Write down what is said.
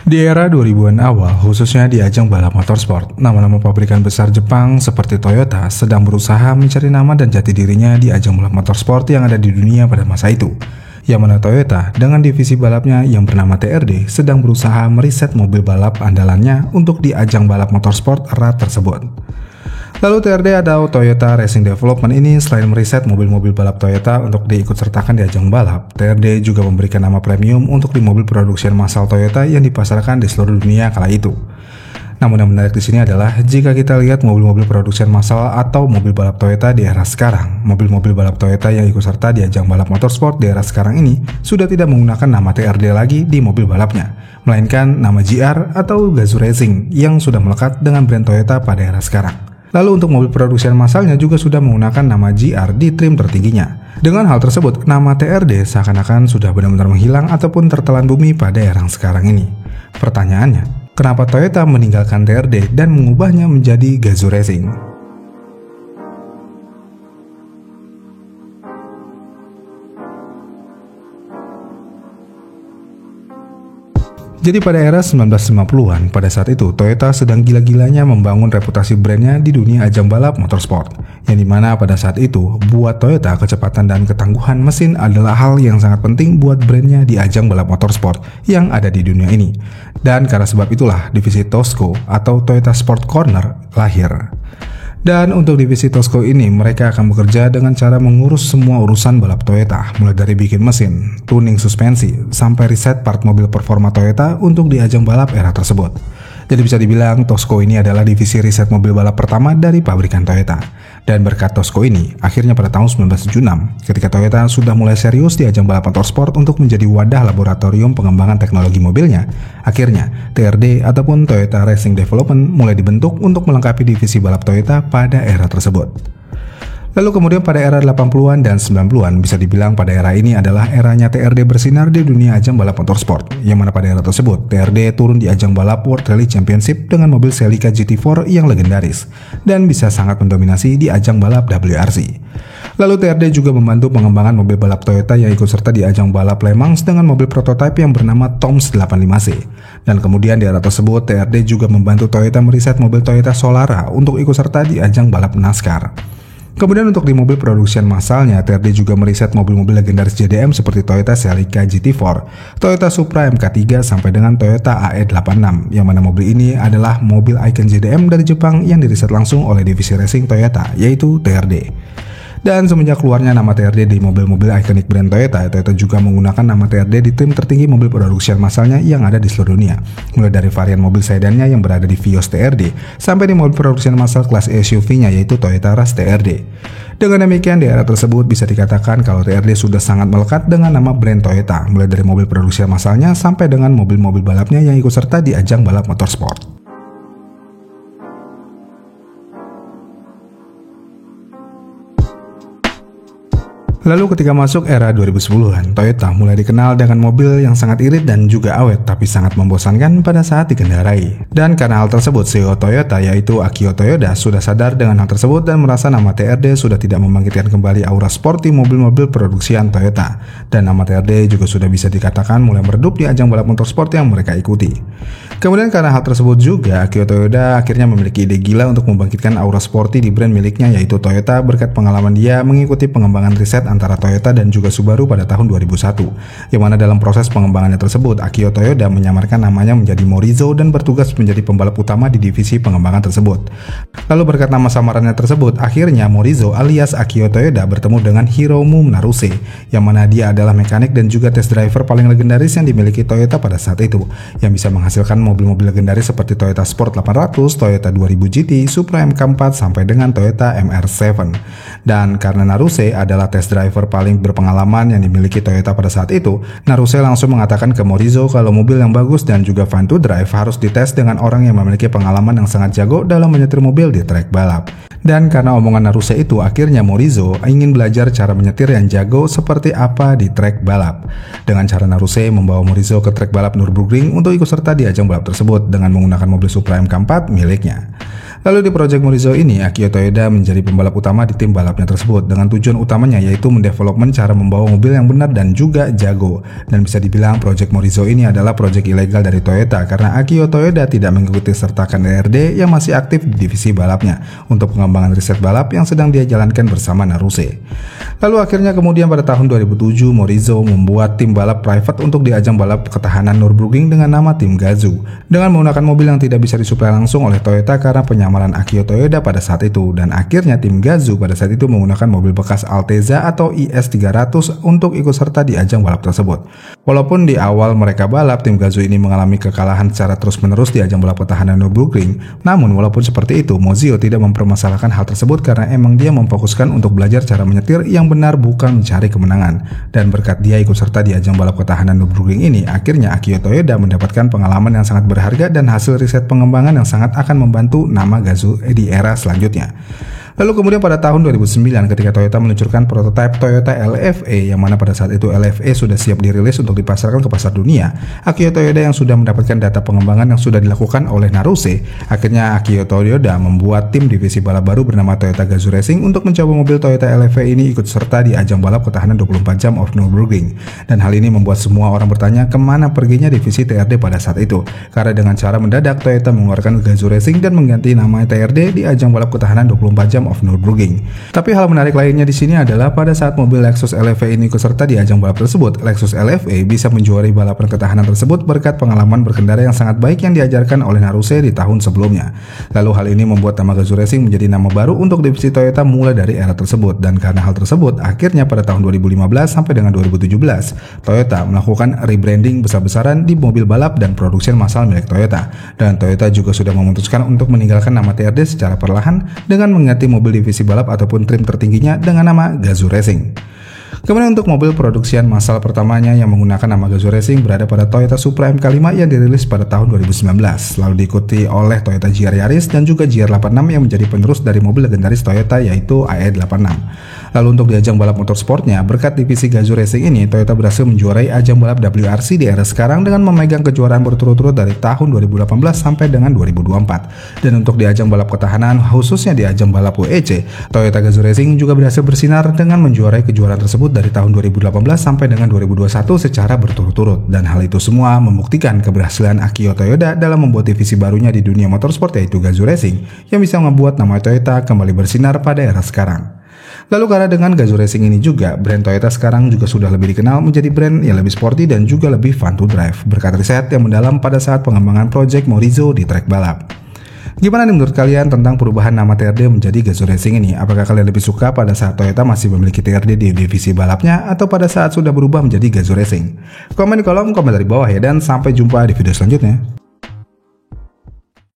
Di era 2000-an awal, khususnya di ajang balap motorsport, nama-nama pabrikan besar Jepang seperti Toyota sedang berusaha mencari nama dan jati dirinya di ajang balap motorsport yang ada di dunia pada masa itu. Yang mana Toyota dengan divisi balapnya yang bernama TRD sedang berusaha meriset mobil balap andalannya untuk di ajang balap motorsport era tersebut. Lalu TRD atau Toyota Racing Development ini selain meriset mobil-mobil balap Toyota untuk diikutsertakan di ajang balap, TRD juga memberikan nama premium untuk di mobil produksi massal Toyota yang dipasarkan di seluruh dunia kala itu. Namun yang menarik di sini adalah jika kita lihat mobil-mobil produksi massal atau mobil balap Toyota di era sekarang, mobil-mobil balap Toyota yang ikut serta di ajang balap motorsport di era sekarang ini sudah tidak menggunakan nama TRD lagi di mobil balapnya, melainkan nama GR atau Gazoo Racing yang sudah melekat dengan brand Toyota pada era sekarang. Lalu untuk mobil produksian massalnya juga sudah menggunakan nama GR di trim tertingginya. Dengan hal tersebut, nama TRD seakan-akan sudah benar-benar menghilang ataupun tertelan bumi pada era sekarang ini. Pertanyaannya, kenapa Toyota meninggalkan TRD dan mengubahnya menjadi Gazoo Racing? Jadi pada era 1950-an, pada saat itu Toyota sedang gila-gilanya membangun reputasi brandnya di dunia ajang balap motorsport. Yang dimana pada saat itu, buat Toyota kecepatan dan ketangguhan mesin adalah hal yang sangat penting buat brandnya di ajang balap motorsport yang ada di dunia ini. Dan karena sebab itulah divisi Tosco atau Toyota Sport Corner lahir. Dan untuk divisi Tosco ini, mereka akan bekerja dengan cara mengurus semua urusan balap Toyota, mulai dari bikin mesin, tuning suspensi, sampai riset part mobil performa Toyota untuk di ajang balap era tersebut. Jadi bisa dibilang Tosco ini adalah divisi riset mobil balap pertama dari pabrikan Toyota. Dan berkat Tosco ini, akhirnya pada tahun 1976, ketika Toyota sudah mulai serius di ajang balap motorsport untuk menjadi wadah laboratorium pengembangan teknologi mobilnya, akhirnya TRD ataupun Toyota Racing Development mulai dibentuk untuk melengkapi divisi balap Toyota pada era tersebut. Lalu kemudian pada era 80-an dan 90-an bisa dibilang pada era ini adalah eranya TRD bersinar di dunia ajang balap motorsport, yang mana pada era tersebut TRD turun di ajang balap World Rally Championship dengan mobil Celica GT4 yang legendaris dan bisa sangat mendominasi di ajang balap WRC. Lalu TRD juga membantu pengembangan mobil balap Toyota yang ikut serta di ajang balap Le Mans dengan mobil prototipe yang bernama Toms 85C. Dan kemudian di era tersebut TRD juga membantu Toyota meriset mobil Toyota Solara untuk ikut serta di ajang balap NASCAR. Kemudian untuk di mobil produksian massalnya, TRD juga meriset mobil-mobil legendaris JDM seperti Toyota Celica GT4, Toyota Supra MK3 sampai dengan Toyota AE86, yang mana mobil ini adalah mobil ikon JDM dari Jepang yang diriset langsung oleh divisi racing Toyota, yaitu TRD. Dan semenjak keluarnya nama TRD di mobil-mobil ikonik brand Toyota, Toyota juga menggunakan nama TRD di trim tertinggi mobil produksian massalnya yang ada di seluruh dunia. Mulai dari varian mobil sedannya yang berada di Vios TRD, sampai di mobil produksian massal kelas SUV-nya yaitu Toyota Rush TRD. Dengan demikian di era tersebut bisa dikatakan kalau TRD sudah sangat melekat dengan nama brand Toyota, mulai dari mobil produksian massalnya sampai dengan mobil-mobil balapnya yang ikut serta di ajang balap motorsport. Lalu ketika masuk era 2010-an, Toyota mulai dikenal dengan mobil yang sangat irit dan juga awet tapi sangat membosankan pada saat dikendarai. Dan karena hal tersebut, CEO Toyota yaitu Akio Toyoda sudah sadar dengan hal tersebut dan merasa nama TRD sudah tidak membangkitkan kembali aura sporty mobil-mobil produksian Toyota. Dan nama TRD juga sudah bisa dikatakan mulai meredup di ajang balap motorsport yang mereka ikuti. Kemudian karena hal tersebut juga, Akio Toyoda akhirnya memiliki ide gila untuk membangkitkan aura sporty di brand miliknya yaitu Toyota berkat pengalaman dia mengikuti pengembangan riset antara Toyota dan juga Subaru pada tahun 2001, yang mana dalam proses pengembangannya tersebut Akio Toyoda menyamarkan namanya menjadi Morizo dan bertugas menjadi pembalap utama di divisi pengembangan tersebut. Lalu berkat nama samarannya tersebut, akhirnya Morizo alias Akio Toyoda bertemu dengan Hiromu Naruse, yang mana dia adalah mekanik dan juga test driver paling legendaris yang dimiliki Toyota pada saat itu, yang bisa menghasilkan mobil-mobil legendaris seperti Toyota Sport 800, Toyota 2000 GT, Supra MK4 sampai dengan Toyota MR7. Dan karena Naruse adalah test driver paling berpengalaman yang dimiliki Toyota pada saat itu, Naruse langsung mengatakan ke Morizo kalau mobil yang bagus dan juga fun to drive harus dites dengan orang yang memiliki pengalaman yang sangat jago dalam menyetir mobil di trek balap. Dan karena omongan Naruse itu, akhirnya Morizo ingin belajar cara menyetir yang jago seperti apa di trek balap. Dengan cara Naruse membawa Morizo ke trek balap Nürburgring untuk ikut serta di ajang balap tersebut dengan menggunakan mobil Supra MK4 miliknya. Lalu di Project Morizo ini, Akio Toyoda menjadi pembalap utama di tim balapnya tersebut dengan tujuan utamanya yaitu mendevelopment cara membawa mobil yang benar dan juga jago. Dan bisa dibilang Project Morizo ini adalah proyek ilegal dari Toyota karena Akio Toyoda tidak mengikuti sertakan TRD yang masih aktif di divisi balapnya untuk pengembangan riset balap yang sedang dia jalankan bersama Naruse. Lalu akhirnya kemudian pada tahun 2007 Morizo membuat tim balap private untuk di ajang balap ketahanan Nürburgring dengan nama tim Gazoo dengan menggunakan mobil yang tidak bisa disuplai langsung oleh Toyota karena penyamaran Akio Toyoda pada saat itu, dan akhirnya tim Gazoo pada saat itu menggunakan mobil bekas Altezza atau IS300 untuk ikut serta di ajang balap tersebut. Walaupun di awal mereka balap, tim Gazoo ini mengalami kekalahan secara terus-menerus di ajang balap ketahanan Nürburgring, namun walaupun seperti itu, Morizo tidak mempermasalahkan hal tersebut karena emang dia memfokuskan untuk belajar cara menyetir yang benar bukan mencari kemenangan. Dan berkat dia ikut serta di ajang balap ketahanan Nürburgring ini, akhirnya Akio Toyoda mendapatkan pengalaman yang sangat berharga dan hasil riset pengembangan yang sangat akan membantu nama Gazoo di era selanjutnya. Lalu kemudian pada tahun 2009 ketika Toyota meluncurkan prototipe Toyota LFA yang mana pada saat itu LFA sudah siap dirilis untuk dipasarkan ke pasar dunia, Akio Toyoda yang sudah mendapatkan data pengembangan yang sudah dilakukan oleh Naruse, akhirnya Akio Toyoda membuat tim divisi balap baru bernama Toyota Gazoo Racing untuk mencoba mobil Toyota LFA ini ikut serta di ajang balap ketahanan 24 jam of Nürburgring. Dan hal ini membuat semua orang bertanya kemana perginya divisi TRD pada saat itu, karena dengan cara mendadak Toyota mengeluarkan Gazoo Racing dan mengganti nama TRD di ajang balap ketahanan 24 jam of Nürburgring. Tapi hal menarik lainnya di sini adalah pada saat mobil Lexus LFA ini ikut serta di ajang balap tersebut, Lexus LFA bisa menjuarai balapan ketahanan tersebut berkat pengalaman berkendara yang sangat baik yang diajarkan oleh Naruse di tahun sebelumnya. Lalu hal ini membuat nama Gazoo Racing menjadi nama baru untuk divisi Toyota mulai dari era tersebut, dan karena hal tersebut akhirnya pada tahun 2015 sampai dengan 2017 Toyota melakukan rebranding besar-besaran di mobil balap dan produksi massal milik Toyota, dan Toyota juga sudah memutuskan untuk meninggalkan nama TRD secara perlahan dengan mengganti mobil divisi balap ataupun trim tertingginya dengan nama Gazoo Racing. Kemudian untuk mobil produksian massal pertamanya yang menggunakan nama Gazoo Racing berada pada Toyota Supra MK5 yang dirilis pada tahun 2019, lalu diikuti oleh Toyota GR Yaris dan juga GR86 yang menjadi penerus dari mobil legendaris Toyota yaitu AE86. Lalu untuk di ajang balap motorsportnya, berkat divisi Gazoo Racing ini, Toyota berhasil menjuarai ajang balap WRC di era sekarang dengan memegang kejuaraan berturut-turut dari tahun 2018 sampai dengan 2024. Dan untuk di ajang balap ketahanan, khususnya di ajang balap WEC, Toyota Gazoo Racing juga berhasil bersinar dengan menjuarai kejuaraan tersebut dari tahun 2018 sampai dengan 2021 secara berturut-turut. Dan hal itu semua membuktikan keberhasilan Akio Toyoda dalam membuat divisi barunya di dunia motorsport yaitu Gazoo Racing yang bisa membuat nama Toyota kembali bersinar pada era sekarang. Lalu karena dengan Gazoo Racing ini juga, brand Toyota sekarang juga sudah lebih dikenal menjadi brand yang lebih sporty dan juga lebih fun to drive berkat riset yang mendalam pada saat pengembangan Project Morizo di trek balap. Gimana nih menurut kalian tentang perubahan nama TRD menjadi Gazoo Racing ini? Apakah kalian lebih suka pada saat Toyota masih memiliki TRD di divisi balapnya atau pada saat sudah berubah menjadi Gazoo Racing? Komen di kolom komentar di bawah ya, dan sampai jumpa di video selanjutnya.